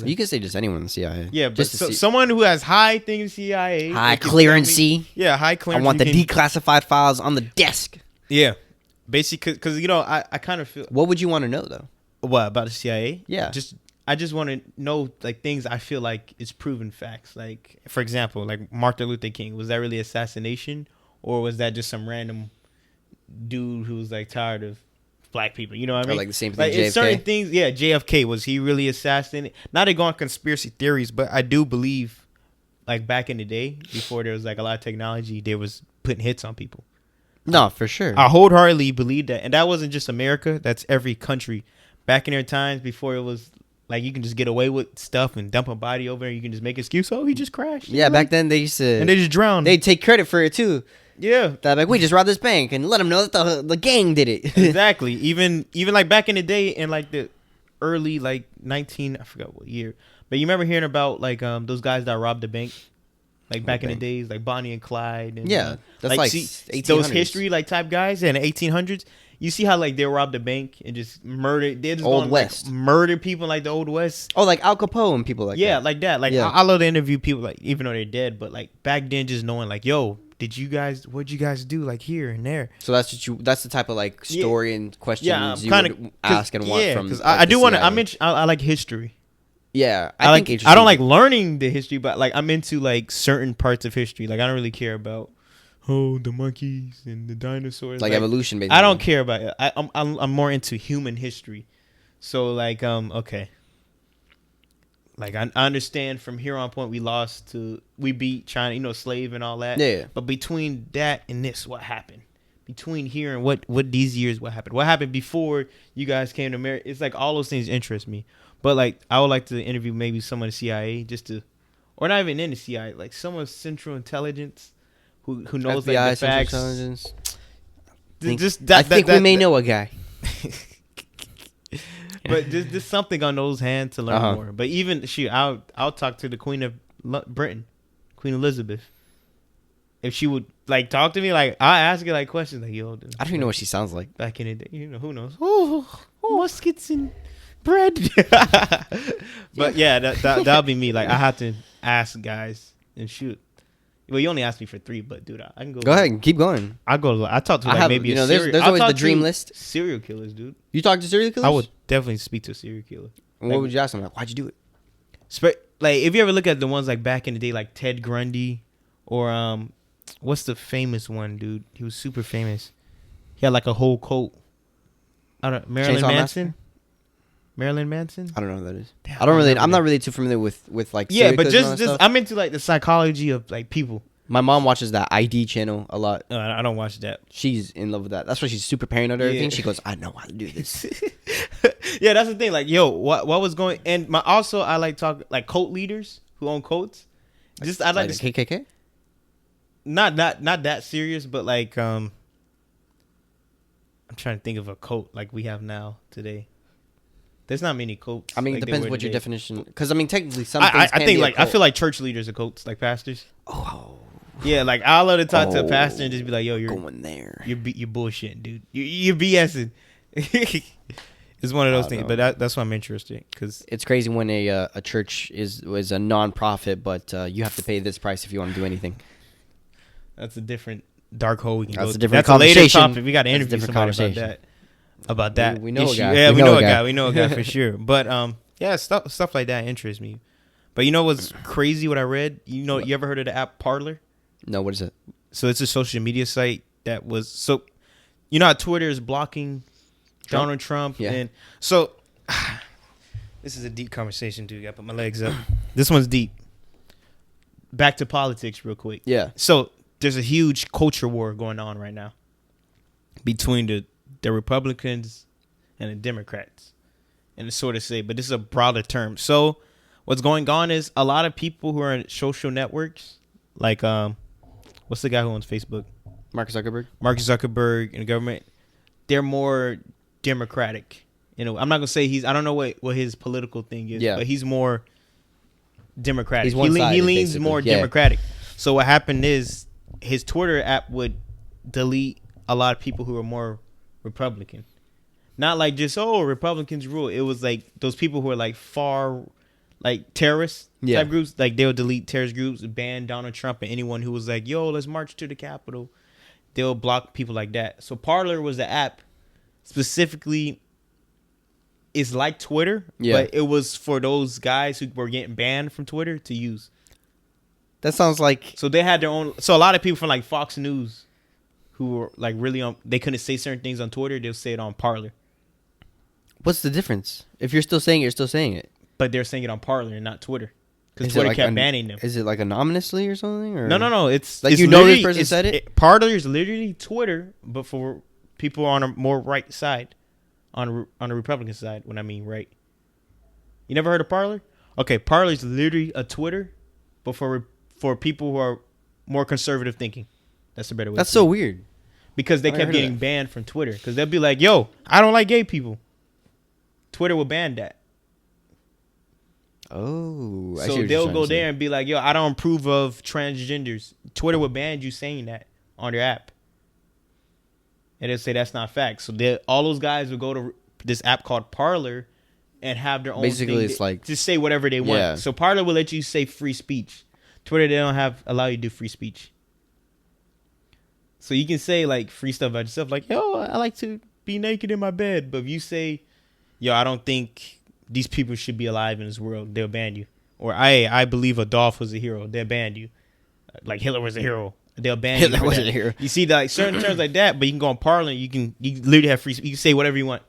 Speaker 2: You can say just anyone in the CIA.
Speaker 1: Yeah, but someone who has high thing in CIA.
Speaker 2: High clearancy.
Speaker 1: Yeah, high clearance.
Speaker 2: I want the declassified files on the desk.
Speaker 1: Yeah. Basically, because, I kind of feel...
Speaker 2: What would you want to know, though?
Speaker 1: What, about the CIA?
Speaker 2: Yeah.
Speaker 1: I just want to know, like, things I feel like is proven facts. Like, for example, like Martin Luther King. Was that really assassination? Or was that just some random dude who was, like, tired of black people? You know what I mean?
Speaker 2: Or like the same thing,
Speaker 1: like,
Speaker 2: JFK.
Speaker 1: Certain things, JFK. Was he really assassinated? Not to go on conspiracy theories, but I do believe, like, back in the day, before there was, like, a lot of technology, they was putting hits on people.
Speaker 2: No, for sure.
Speaker 1: I wholeheartedly believe that. And that wasn't just America. That's every country. Back in their times, before it was... Like, you can just get away with stuff and dump a body over and you can just make an excuse. Oh, he just crashed.
Speaker 2: Yeah, back then they used to...
Speaker 1: And they just drowned.
Speaker 2: They'd take credit for it, too.
Speaker 1: Yeah.
Speaker 2: They're like, we just robbed this bank and let them know that the gang did it.
Speaker 1: Exactly. Even like back in the day in like the early like 19... I forgot what year. But you remember hearing about like those guys that robbed the bank? like back in the days, like Bonnie and Clyde. And,
Speaker 2: yeah, that's like
Speaker 1: see, those history like type guys in the 1800s. You see how like they robbed a bank and just murdered. They're just
Speaker 2: Old
Speaker 1: going,
Speaker 2: West,
Speaker 1: like, murder people like the Old West.
Speaker 2: Oh, like Al Capone and people like that.
Speaker 1: Yeah, like that. Like I love to interview people like even though they're dead, but like back then just knowing like, yo, what'd you guys do like here and there?
Speaker 2: So that's the type of like story and questions you would ask and want from.
Speaker 1: Because I do want to. I like history.
Speaker 2: Yeah,
Speaker 1: I don't like learning the history, but like I'm into like certain parts of history. Like I don't really care about the monkeys and the dinosaurs,
Speaker 2: like evolution. Basically,
Speaker 1: I don't care about it. I'm more into human history. So like okay, like I understand from here on point we beat China, slave and all that.
Speaker 2: Yeah.
Speaker 1: But between that and this, what happened? Between here and what these years, what happened? What happened before you guys came to America? It's like all those things interest me. But like I would like to interview maybe someone in the CIA or not even in the CIA, like someone Central Intelligence who knows
Speaker 2: FBI,
Speaker 1: like the facts.
Speaker 2: Intelligence.
Speaker 1: I
Speaker 2: think we may know a guy.
Speaker 1: But there's something on those hands to learn more. But even I'll talk to the Queen of Britain, Queen Elizabeth. If she would like talk to me, like I ask her like questions like, yo,
Speaker 2: I don't even know what she sounds like.
Speaker 1: Back in the day, who knows? Muskets and bread. But yeah, that'll be me. Like I have to ask guys and shoot. Well, you only asked me for 3, but dude, I can go.
Speaker 2: Go ahead and keep going.
Speaker 1: I talk to like maybe
Speaker 2: there's always the dream list.
Speaker 1: Serial killers, dude.
Speaker 2: You talk to serial killers?
Speaker 1: I would definitely speak to a serial killer.
Speaker 2: And what would you ask them? Like, why'd you do it?
Speaker 1: Like if you ever look at the ones like back in the day, like Ted Grundy, or what's the famous one, dude? He was super famous. He had like a whole cult. Marilyn Manson. Marilyn Manson?
Speaker 2: I don't know who that is. Damn, I'm not really too familiar with like.
Speaker 1: Yeah, but just I'm into like the psychology of like people.
Speaker 2: My mom watches that ID channel a lot.
Speaker 1: No, I don't watch that.
Speaker 2: She's in love with that. That's why she's super paranoid or everything. She goes, I know how to do this.
Speaker 1: Yeah, that's the thing. Like, yo, what was going? And I like talk like cult leaders who own cults. Just I like
Speaker 2: the KKK.
Speaker 1: Not that serious, but like I'm trying to think of a cult like we have now today. There's not many cults.
Speaker 2: I mean,
Speaker 1: like
Speaker 2: it depends what your definition. Because I mean, technically, some things
Speaker 1: I think like I feel like church leaders are cults, like pastors.
Speaker 2: Oh,
Speaker 1: yeah, like I love to talk to a pastor and just be like, "Yo, you're
Speaker 2: going there.
Speaker 1: You're bullshitting, dude. You're BSing." It's one of those things, but that's why I'm interested because
Speaker 2: it's crazy when a church is a non-profit, but you have to pay this price if you want to do anything.
Speaker 1: That's a different dark hole we can go.
Speaker 2: That's a different
Speaker 1: conversation.
Speaker 2: Later topic.
Speaker 1: We got to interview somebody about that.
Speaker 2: We know
Speaker 1: issue.
Speaker 2: a guy.
Speaker 1: Yeah, we know a guy. We know a guy for sure. But yeah, stuff like that interests me. But you know what's crazy? What I read. You ever heard of the app Parler?
Speaker 2: No, what is it?
Speaker 1: So it's a social media site that was so. You know how Twitter is blocking Donald Trump,
Speaker 2: yeah.
Speaker 1: And so this is a deep conversation, dude. I put my legs up. This one's deep. Back to politics, real quick.
Speaker 2: Yeah.
Speaker 1: So there's a huge culture war going on right now between the Republicans and the Democrats, and it's sort of say, but this is a broader term. So what's going on is a lot of people who are in social networks, like what's the guy who owns Facebook?
Speaker 2: Mark Zuckerberg
Speaker 1: and the government. They're more Democratic. I'm not gonna say I don't know what his political thing is, but he's more Democratic.
Speaker 2: He's one-sided,
Speaker 1: he leans
Speaker 2: basically.
Speaker 1: more Democratic. So what happened is his Twitter app would delete a lot of people who are more Republican. Not like just Republicans rule. It was like those people who are like far like terrorist type groups. Like they'll delete terrorist groups, ban Donald Trump and anyone who was like, yo, let's march to the Capitol. They'll block people like that. So Parler was the app specifically. It's like Twitter, but it was for those guys who were getting banned from Twitter to use.
Speaker 2: That sounds like...
Speaker 1: So they had their own... So a lot of people from like Fox News who were like really on... They couldn't say certain things on Twitter. They'll say it on Parler.
Speaker 2: What's the difference? If you're still saying it, you're still saying it.
Speaker 1: But they're saying it on Parler and not Twitter. Because Twitter kept banning them.
Speaker 2: Is it like anonymously or something? Or?
Speaker 1: No. It's
Speaker 2: like
Speaker 1: it's
Speaker 2: this person said it?
Speaker 1: Parler is literally Twitter, but for people on a more right side. On the Republican side, when I mean right. You never heard of Parler? Okay, Parler is literally a Twitter, but for people who are more conservative thinking. That's a better way.
Speaker 2: That's so weird.
Speaker 1: Because they kept getting banned from Twitter. Because they'll be like, yo, I don't like gay people. Twitter will ban that.
Speaker 2: Oh,
Speaker 1: so they'll go there and be like, yo, I don't approve of transgenders. Twitter would ban you saying that on their app. And they'll say that's not fact. So all those guys will go to this app called Parler and have their own
Speaker 2: basically
Speaker 1: thing.
Speaker 2: It's like
Speaker 1: just say whatever they want. Yeah. So Parler will let you say free speech. Twitter, they don't allow you to do free speech. So you can say like free stuff about yourself, like, yo, I like to be naked in my bed. But if you say, yo, I don't think these people should be alive in this world, they'll ban you. Or I believe Adolf was a hero, they'll ban you. Like Hitler was a hero, they'll ban you. Hitler wasn't a hero. You see, like certain terms like that, but you can go on Parler, you literally have free speech. You can say whatever you want.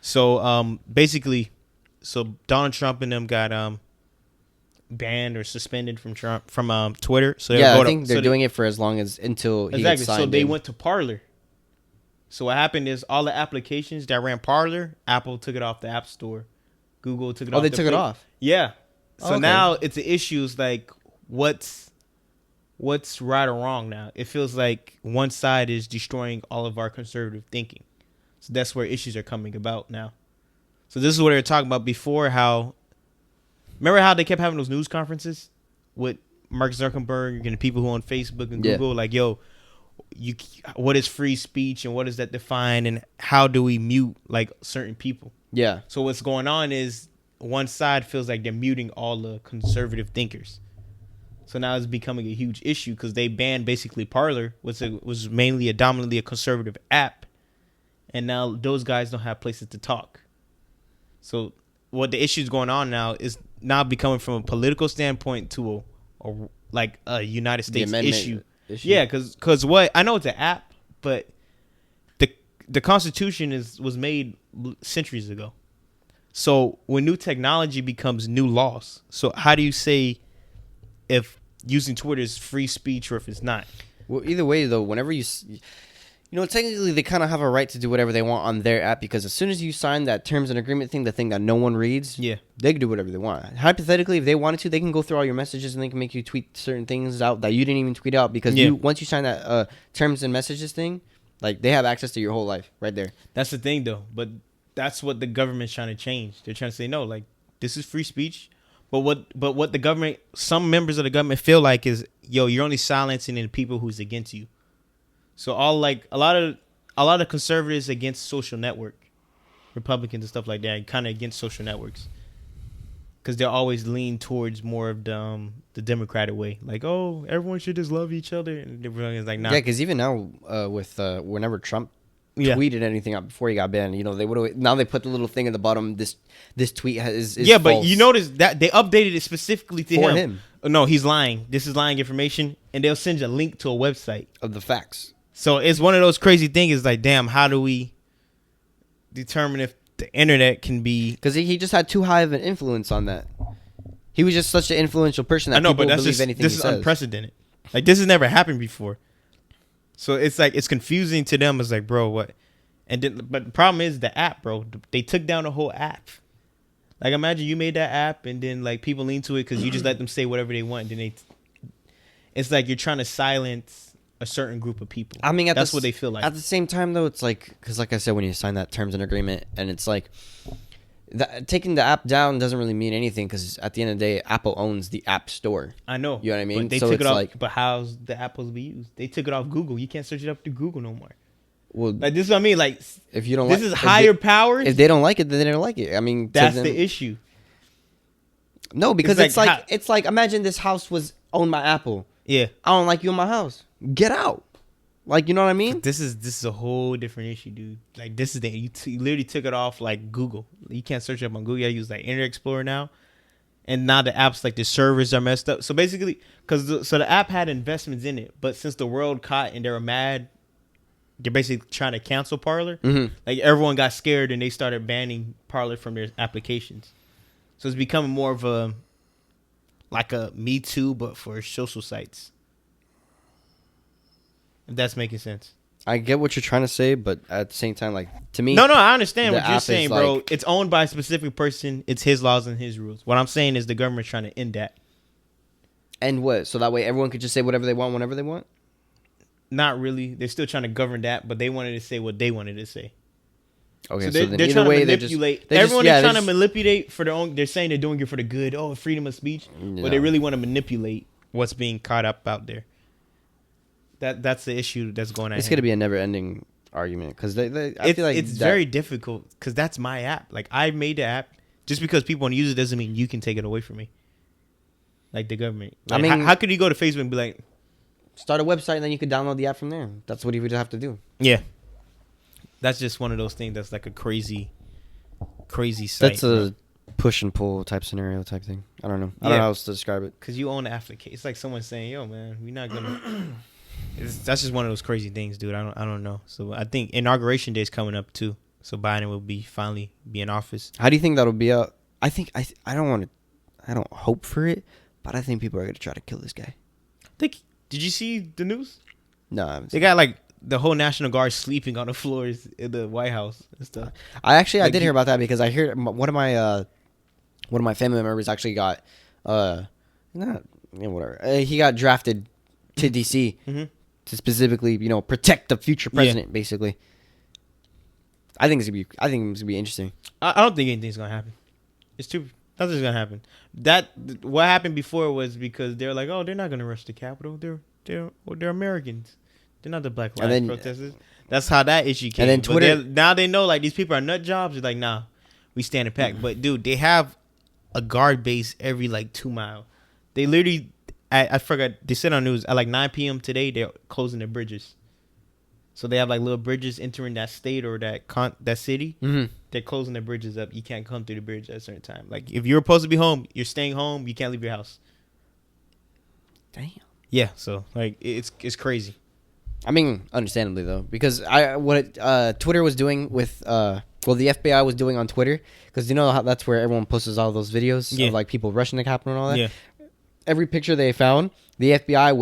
Speaker 1: So basically, so Donald Trump and them got banned or suspended from Twitter. So
Speaker 2: I think they're doing it for as long as until he gets signed
Speaker 1: so they went to Parler. So what happened is all the applications that ran Parler, Apple took it off the App Store. Google took it off.
Speaker 2: Oh, they took it off?
Speaker 1: Yeah. So now it's an issue. It's like what's right or wrong now? It feels like one side is destroying all of our conservative thinking. So that's where issues are coming about now. So this is what they were talking about before. Remember how they kept having those news conferences with Mark Zuckerberg and the people who on Facebook and Google, like, yo, what is free speech and what does that define and how do we mute like certain people?
Speaker 2: Yeah.
Speaker 1: So what's going on is one side feels like they're muting all the conservative thinkers. So now it's becoming a huge issue because they banned basically Parler, which was mainly dominantly a conservative app. And now those guys don't have places to talk. So what the issue is going on now is now becoming from a political standpoint to a United States issue. Yeah, because what I know it's an app, but the Constitution was made centuries ago. So when new technology becomes new laws, so how do you say if using Twitter is free speech or if it's not?
Speaker 2: Well, either way though, whenever technically they kind of have a right to do whatever they want on their app because as soon as you sign that terms and agreement thing, the thing that no one reads, they can do whatever they want. Hypothetically, if they wanted to, they can go through all your messages and they can make you tweet certain things out that you didn't even tweet out because once you sign that terms and messages thing, like they have access to your whole life right there.
Speaker 1: That's the thing though, but that's what the government's trying to change. They're trying to say no, like this is free speech. But what the government, some members of the government feel like is, yo, you're only silencing the people who's against you. So a lot of conservatives against social network, Republicans and stuff like that, kind of against social networks, because they're always lean towards more of the Democratic way, like, oh, everyone should just love each other, and everyone's like, nah.
Speaker 2: Yeah, because even now with whenever Trump tweeted anything out before he got banned, now they put the little thing at the bottom. This tweet is false.
Speaker 1: But you notice that they updated it specifically to him. No, he's lying. This is lying information, and they'll send you a link to a website
Speaker 2: of the facts.
Speaker 1: So it's one of those crazy things. It's like, damn, how do we determine if the internet can be?
Speaker 2: Because he just had too high of an influence on that. He was just such an influential person that people believe anything he says.
Speaker 1: This is unprecedented. Like, this has never happened before. So it's like, it's confusing to them. It's like, bro, what? And then, but the problem is the app, bro. They took down the whole app. Like, imagine you made that app and then like people lean to it because you just let them say whatever they want. And then it's like you're trying to silence a certain group of people.
Speaker 2: I mean,
Speaker 1: that's what they feel like.
Speaker 2: At the same time, though, it's like, because like I said, when you sign that terms and agreement, and it's like, taking the app down doesn't really mean anything because at the end of the day, Apple owns the App Store.
Speaker 1: I know.
Speaker 2: You know what I mean?
Speaker 1: But they took it off. But how's the app supposed to be used? They took it off Google. You can't search it up through Google no more. Well, like, this is what I mean. Like,
Speaker 2: if you don't,
Speaker 1: this is higher powers.
Speaker 2: If they don't like it, then they don't like it. I mean,
Speaker 1: that's the issue.
Speaker 2: No, because it's like imagine this house was owned by Apple.
Speaker 1: Yeah,
Speaker 2: I don't like you in my house. Get out. Like, you know what I mean?
Speaker 1: This is a whole different issue, dude. Like, this is you literally took it off like Google. You can't search up on Google. You gotta use like Internet Explorer now. And now the apps, like the servers are messed up. So basically, so the app had investments in it, but since the world caught and they were mad, they're basically trying to cancel Parler.
Speaker 2: Mm-hmm.
Speaker 1: Like, everyone got scared and they started banning Parler from their applications. So it's becoming more of a Me Too, but for social sites. If that's making sense.
Speaker 2: I get what you're trying to say, but at the same time, like, to me...
Speaker 1: No, I understand what you're saying, bro. Like, it's owned by a specific person. It's his laws and his rules. What I'm saying is the government's trying to end that.
Speaker 2: And what? So that way everyone could just say whatever they want whenever they want?
Speaker 1: Not really. They're still trying to govern that, but they wanted to say what they wanted to say.
Speaker 2: Okay,
Speaker 1: so they're trying to manipulate. Everyone is trying to manipulate for their own. They're saying they're doing it for the good. Oh, freedom of speech, but they really want to manipulate what's being caught up out there. That's the issue that's going on.
Speaker 2: It's gonna be a never-ending argument because I feel like
Speaker 1: it's very difficult because that's my app. Like I made the app. Just because people want to use it doesn't mean you can take it away from me. Like the government. Like, I mean, how could you go to Facebook and be like,
Speaker 2: start a website and then you could download the app from there? That's what you would have to do.
Speaker 1: Yeah. That's just one of those things that's like a crazy site.
Speaker 2: That's a push and pull type scenario type thing. I don't know. I don't know how else to describe it.
Speaker 1: Because you own the application. It's like someone saying, yo, man, we're not going to. That's just one of those crazy things, dude. I don't know. So I think Inauguration Day is coming up, too. So Biden will finally be in office.
Speaker 2: How do you think that'll be out? I think I don't hope for it, but I think people are going to try to kill this guy.
Speaker 1: Did you see the news?
Speaker 2: No, I haven't
Speaker 1: seen. They got like the whole National Guard sleeping on the floors in the White House and stuff.
Speaker 2: I did hear about that because I heard one of my family members actually got whatever. He got drafted to DC to specifically, protect the future president, basically. I think it's gonna be interesting.
Speaker 1: I don't think anything's gonna happen. Nothing's gonna happen. What happened before was because they're like, oh, they're not gonna rush the Capitol. They're Americans. They're not the Black Lives protesters. That's how that issue came.
Speaker 2: And then Twitter.
Speaker 1: Now they know like these people are nut jobs. They're like, nah, we stand in pack. But dude, they have a guard base every like 2 miles. They literally, I forgot. They said on news at like 9 p.m. today they're closing the bridges. So they have like little bridges entering that state or that city. Mm-hmm. They're closing the bridges up. You can't come through the bridge at a certain time. Like if you're supposed to be home, you're staying home. You can't leave your house.
Speaker 2: Damn.
Speaker 1: Yeah. So like it's crazy.
Speaker 2: I mean, understandably though, because Twitter was doing with the FBI was doing on Twitter, because you know how that's where everyone posts all those videos of like people rushing the Capitol and all that. Yeah. Every picture they found, the FBI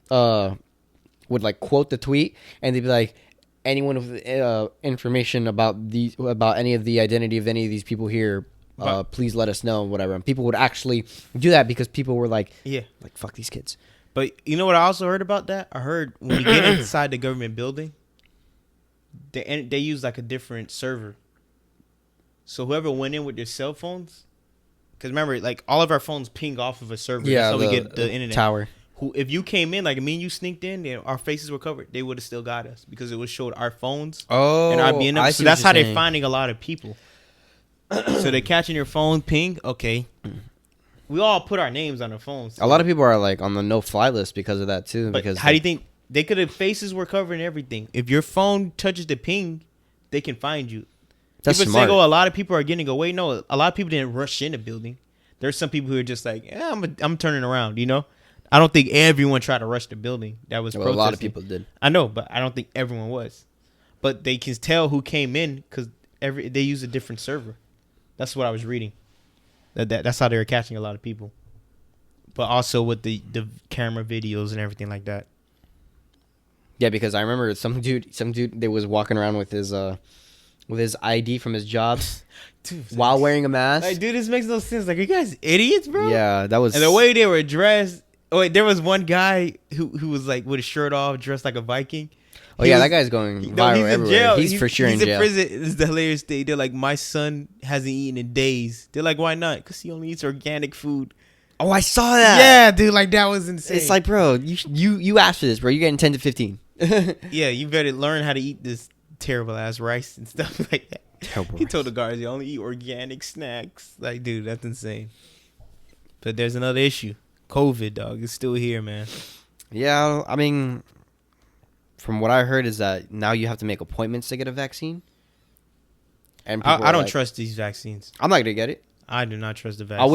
Speaker 2: would like quote the tweet and they'd be like, anyone with information about any of the identity of any of these people here, please let us know, whatever. And people would actually do that because people were like, like fuck these kids.
Speaker 1: But you know what I also heard about that? I heard when you get inside the government building, they use like a different server. So whoever went in with their cell phones, because remember, like all of our phones ping off of a server.
Speaker 2: Yeah,
Speaker 1: that's how we get the internet
Speaker 2: tower.
Speaker 1: If you came in, like me and you sneaked in, our faces were covered, they would have still got us because it would showed our phones.
Speaker 2: Oh,
Speaker 1: and our BNM. So that's how they're finding a lot of people. So they're catching your phone ping. Okay. We all put our names on our phones.
Speaker 2: So. A lot of people are like on the no-fly list because of that too.
Speaker 1: But
Speaker 2: because
Speaker 1: how do you think they could have faces were covered and everything? If your phone touches the ping, they can find you.
Speaker 2: That's
Speaker 1: people
Speaker 2: smart.
Speaker 1: Say, a lot of people are getting away. No, a lot of people didn't rush in the building. There's some people who are just like, I'm turning around. I don't think everyone tried to rush the building. That was protesting.
Speaker 2: A lot of people did.
Speaker 1: I know, but I don't think everyone was. But they can tell who came in because they use a different server. That's what I was reading. That's how they were catching a lot of people. But also with the camera videos and everything like that.
Speaker 2: Yeah, because I remember some dude that was walking around with his ID from his job, dude, while wearing a mask.
Speaker 1: Like, dude, this makes no sense. Like, are you guys idiots, bro?
Speaker 2: Yeah, that was.
Speaker 1: And the way they were dressed. Oh wait, there was one guy who was like with his shirt off, dressed like a Viking.
Speaker 2: That guy's going viral everywhere. In jail. He's for sure in jail.
Speaker 1: He's in prison. It's the hilarious thing. They're like, my son hasn't eaten in days. They're like, why not? Because he only eats organic food.
Speaker 2: Oh, I saw that.
Speaker 1: Yeah, dude, like that was insane.
Speaker 2: It's like, bro, you asked for this, bro. You're getting 10 to 15.
Speaker 1: Yeah, you better learn how to eat this terrible ass rice and stuff like that. Terrible. He told the guards you only eat organic snacks. Like, dude, that's insane. But there's another issue. COVID, dog. It's still here, man.
Speaker 2: Yeah, I mean, from what I heard is that now you have to make appointments to get a vaccine.
Speaker 1: And I don't trust these vaccines.
Speaker 2: I'm not gonna get it.
Speaker 1: I do not trust the vaccine.
Speaker 2: I'll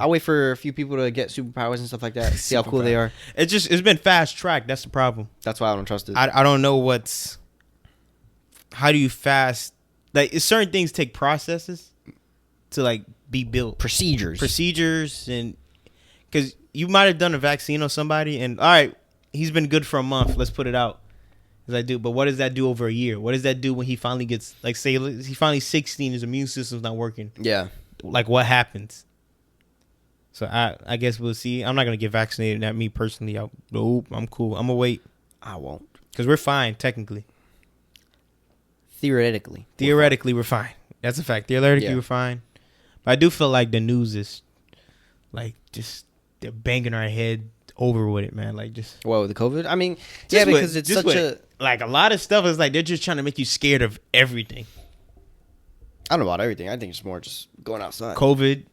Speaker 2: wait for a few people to get superpowers and stuff like that. See how cool they are.
Speaker 1: It's been fast tracked. That's the problem.
Speaker 2: That's why I don't trust it.
Speaker 1: I don't know how do you fast? Like, certain things take processes to like be built. Procedures, and because you might have done a vaccine on somebody, and all right, he's been good for a month. Let's put it out. As I do, but what does that do over a year? What does that do when he finally gets, like, say he finally 16, his immune system's not working?
Speaker 2: Yeah.
Speaker 1: Like, what happens? So I guess we'll see. I'm not gonna get vaccinated. Not me personally. Nope, I'm cool. I'm gonna wait.
Speaker 2: I won't,
Speaker 1: because we're fine technically.
Speaker 2: Theoretically,
Speaker 1: we're fine. That's a fact. Theoretically, we're fine. But I do feel like the news is like just they're banging our head over with it, man. Like just
Speaker 2: with the COVID. I mean, because it's such a
Speaker 1: like a lot of stuff is like they're just trying to make you scared of everything.
Speaker 2: I don't know about everything. I think it's more just going outside.
Speaker 1: COVID,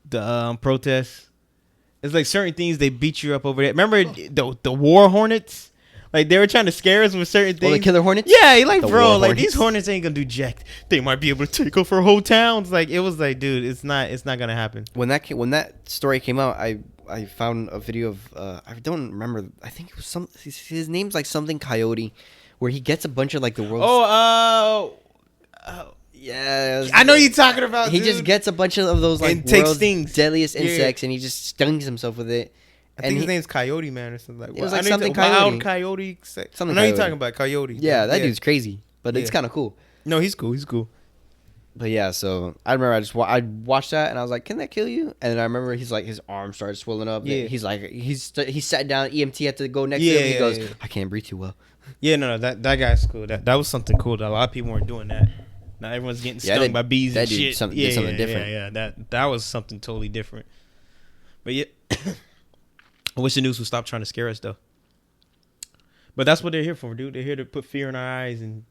Speaker 1: the protests. It's like certain things they beat you up over there. Remember the war hornets? Like they were trying to scare us with certain things.
Speaker 2: Oh, the killer hornets?
Speaker 1: Yeah, like bro, like these hornets ain't gonna do jack. They might be able to take over whole towns. Like it was like, dude, it's not gonna happen.
Speaker 2: When that story came out, I found a video of I don't remember. I think it was his name's like something Coyote, where he gets a bunch of like the world's. Yeah,
Speaker 1: I know you're talking about.
Speaker 2: He just gets a bunch of those like world's deadliest insects, and he just stings himself with it.
Speaker 1: I think his name's Coyote Man or something like that.
Speaker 2: It was like something Coyote.
Speaker 1: Wild Coyote. I know you're talking about Coyote.
Speaker 2: Yeah, that dude's crazy, but it's kind of cool.
Speaker 1: No, he's cool. He's cool.
Speaker 2: But yeah, so I remember I watched that and I was like, "Can that kill you?" And then I remember he's like his arm started swelling up. Yeah. He's like he sat down. EMT had to go next to him. He goes, "I can't breathe too well."
Speaker 1: Yeah, no, that guy's cool. That was something cool. That a lot of people weren't doing that. Now everyone's getting stung by bees and shit.
Speaker 2: Did something different.
Speaker 1: Yeah. That was something totally different. But yeah, I wish the news would stop trying to scare us though. But that's what they're here for, dude. They're here to put fear in our eyes and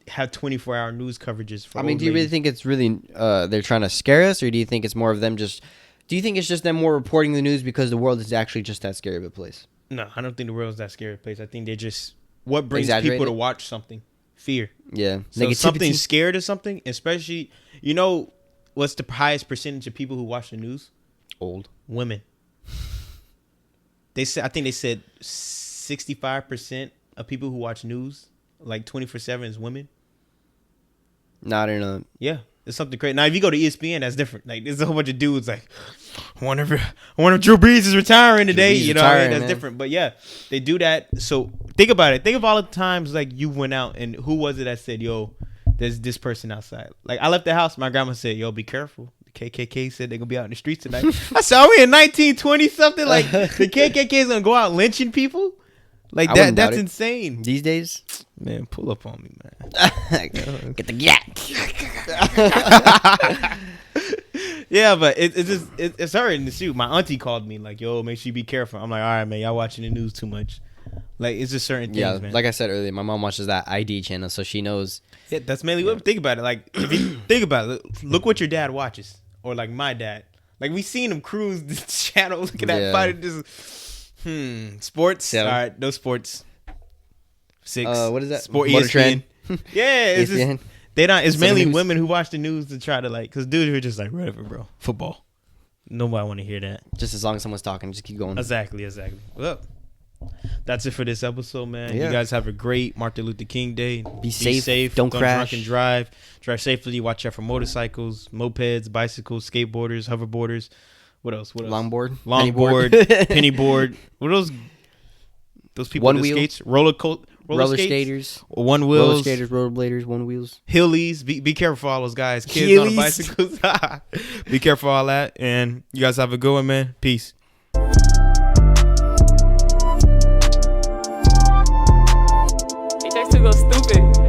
Speaker 1: have 24-hour news coverages for.
Speaker 2: I mean, do you really think it's really they're trying to scare us, or do you think it's more of them just? Do you think it's just them more reporting the news because the world is actually just that scary of a place?
Speaker 1: No, I don't think the world is that scary of a place. I think they just what brings people to watch something. Fear.
Speaker 2: Yeah.
Speaker 1: So if something's scared of something, especially, you know, what's the highest percentage of people who watch the news?
Speaker 2: Old
Speaker 1: women. I think they said 65% of people who watch news, like 24/7, is women.
Speaker 2: Not in a.
Speaker 1: Yeah, it's something crazy. Now, if you go to ESPN, that's different. Like, there's a whole bunch of dudes like, I wonder if Drew Brees is retiring today. You know, that's different. But yeah, they do that. So think about it. Think of all the times like you went out and who was it that said, "Yo, there's this person outside." Like I left the house, my grandma said, "Yo, be careful. The KKK said they're gonna be out in the streets tonight." I said, "Are we in 1920 something? Like the KKK is gonna go out lynching people? Like that? That's insane
Speaker 2: these days."
Speaker 1: Man, pull up on me, man.
Speaker 2: Get the yak.
Speaker 1: Yeah, but it's hurting to shoot. My auntie called me like, "Yo, make sure you be careful." I'm like, "All right, man, y'all watching the news too much." Like it's just certain things, man.
Speaker 2: Like I said earlier, my mom watches that ID channel, so she knows.
Speaker 1: Yeah, that's mainly what. Think about it. Like if you think about it, look what your dad watches, or like my dad. Like we seen him cruise the channel, looking at fight. Just sports. Yeah. All right, no sports. 6.
Speaker 2: What is that?
Speaker 1: Sport ESPN. Yeah, it's just, they don't. It's mainly women who watch the news to try to like, because dudes are just like, whatever, bro. Football. Nobody want to hear that.
Speaker 2: Just as long as someone's talking, just keep going.
Speaker 1: Exactly. Well, that's it for this episode, man. Yeah. You guys have a great Martin Luther King Day.
Speaker 2: Be safe. Don't crash.
Speaker 1: Drunk and drive. Drive safely. Watch out for motorcycles, mopeds, bicycles, skateboarders, hoverboarders. What else?
Speaker 2: Longboard.
Speaker 1: Penny board. What are those people
Speaker 2: One
Speaker 1: with
Speaker 2: wheel.
Speaker 1: Skates? Roller
Speaker 2: skaters.
Speaker 1: One wheels.
Speaker 2: Roller skaters, rollerbladers, one wheels.
Speaker 1: Hillies. Be careful for all those guys. Kids on the bicycles. Be careful for all that. And you guys have a good one, man. Peace.
Speaker 3: He takes to go stupid.